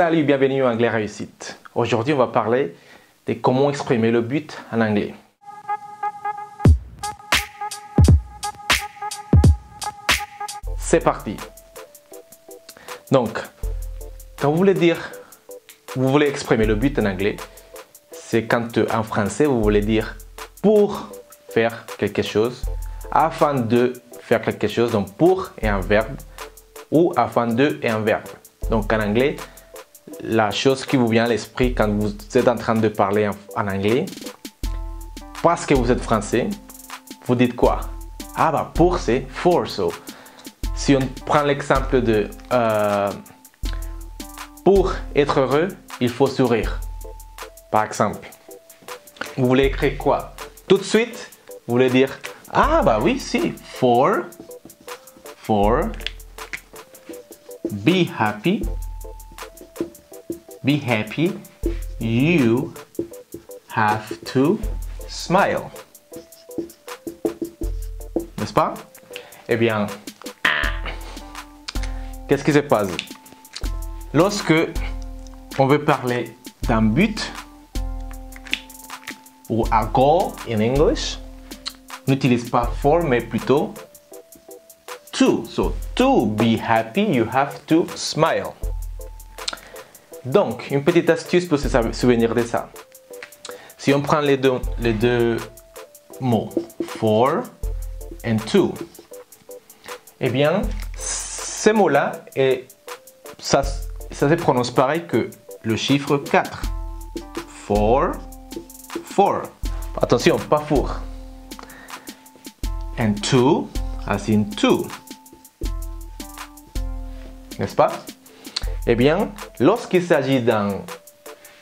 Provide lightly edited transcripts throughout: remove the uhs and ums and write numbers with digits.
Salut, bienvenue à Anglais Réussite. Aujourd'hui, on va parler de comment exprimer le but en anglais. C'est parti. Donc, quand vous voulez exprimer le but en anglais, c'est quand en français, vous voulez dire pour faire quelque chose, afin de faire quelque chose, donc pour est un verbe, ou afin de est un verbe. Donc en anglais, la chose qui vous vient à l'esprit quand vous êtes en train de parler en anglais, parce que vous êtes français, vous dites quoi? Ah bah pour c'est for. So, si on prend l'exemple de pour être heureux, il faut sourire. Par exemple, vous voulez écrire quoi? Tout de suite, vous voulez dire ah bah oui si, for be happy, you have to smile. N'est-ce pas? Eh bien, qu'est-ce qui se passe? Lorsque on veut parler d'un but, ou a goal in English, on n'utilise pas for, mais plutôt to. So, to be happy, you have to smile. Donc, une petite astuce pour se souvenir de ça. Si on prend les deux mots, for and to, eh bien, ces mots-là, ça se prononce pareil que le chiffre 4. For. Attention, pas for. And to, as in to. N'est-ce pas? Eh bien, lorsqu'il s'agit d'un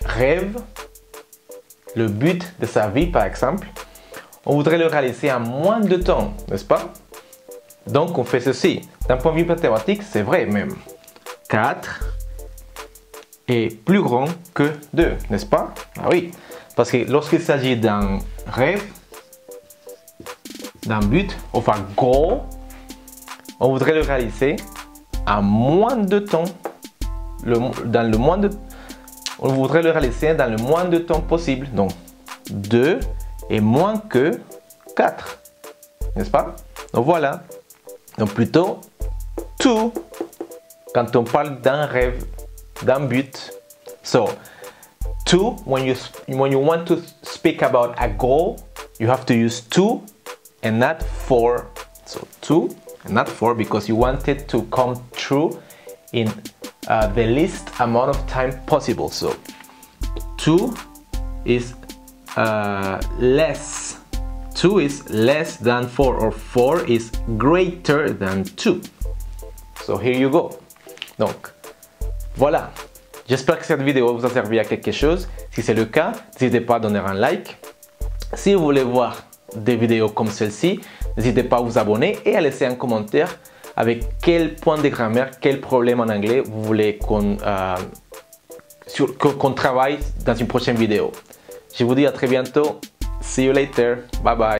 rêve, le but de sa vie par exemple, on voudrait le réaliser en moins de temps, n'est-ce pas? Donc on fait ceci. D'un point de vue mathématique, c'est vrai même. 4 est plus grand que 2, n'est-ce pas? Ah oui, parce que lorsqu'il s'agit d'un rêve, d'un but, enfin goal, on voudrait le réaliser en moins de temps. On voudrait le réaliser dans le moins de temps possible. Donc 2 est moins que 4, n'est-ce pas? Donc voilà. Donc plutôt to quand on parle d'un rêve, d'un but. So to, when you want to speak about a goal, you have to use to and not for. So to and not for, because you want it to come true in the least amount of time possible. So to is less. 2 is less than 4, or 4 is greater than 2. So here you go. Donc voilà. J'espère que cette vidéo vous a servi à quelque chose. Si c'est le cas, n'hésitez pas à donner un like. Si vous voulez voir des vidéos comme celle-ci, n'hésitez pas à vous abonner et à laisser un commentaire avec quel point de grammaire, quel problème en anglais vous voulez qu'on travaille dans une prochaine vidéo. Je vous dis à très bientôt. See you later. Bye bye.